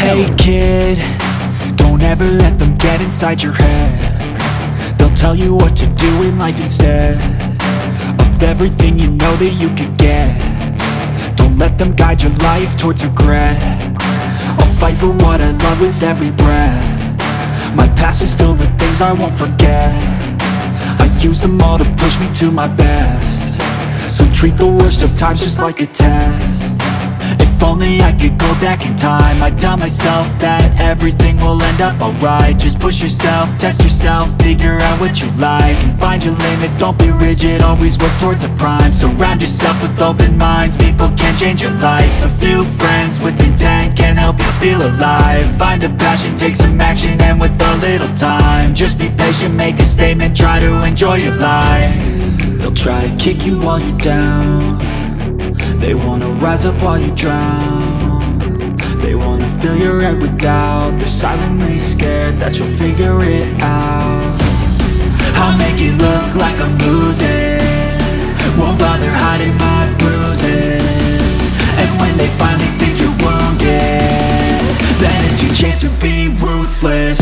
Hey kid, don't ever let them get inside your head. They'll tell you what to do in life instead of everything you know that you could get. Don't let them guide your life towards regret. I'll fight for what I love with every breath. My past is filled with things I won't forget. I use them all to push me to my best. So treat the worst of times just like a test. If only I could go back in time, I'd tell myself that everything will end up alright. Just push yourself, test yourself, figure out what you like, and find your limits, don't be rigid, always work towards a prime. Surround yourself with open minds, people can change your life. A few friends with intent can help you feel alive. Find a passion, take some action, and with a little time, just be patient, make a statement, try to enjoy your life. They'll try to kick you while you're down. They wanna rise up while you drown. They wanna fill your head with doubt. They're silently scared that you'll figure it out. I'll make it look like I'm losing, won't bother hiding my bruises. And when they finally think you're wounded, then it's your chance to be ruthless.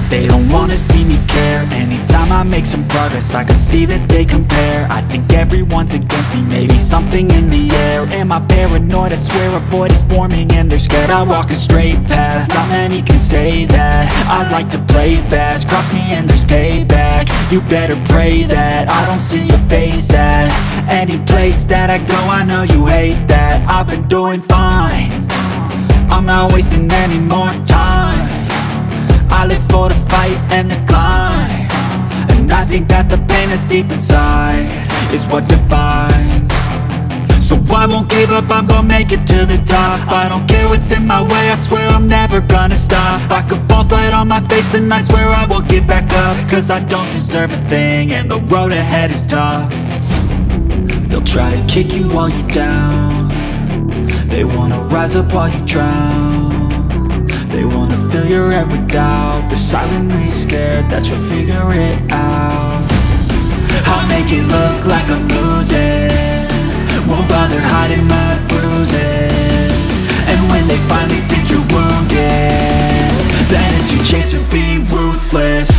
They don't wanna see me care. Anytime I make some progress, I can see that they compare. I think everyone's against me, maybe something in the air. Am I paranoid? I swear a void is forming and they're scared. I walk a straight path, not many can say that. I like to play fast, cross me and there's payback. You better pray that I don't see your face at any place that I go. I know you hate that. I've been doing fine, I'm not wasting any more time. I live for the fight and the climb, and I think that the pain that's deep inside is what defines. So I won't give up, I'm gonna make it to the top. I don't care what's in my way, I swear I'm never gonna stop. I could fall flat on my face and I swear I will get back up, cause I don't deserve a thing and the road ahead is tough. They'll try to kick you while you're down. They wanna rise up while you drown. They wanna fill your head with doubt. They're silently scared that you'll figure it out. I'll make it look like I'm losing, won't bother hiding my bruises. And when they finally think you're wounded, then it's your chance to be ruthless.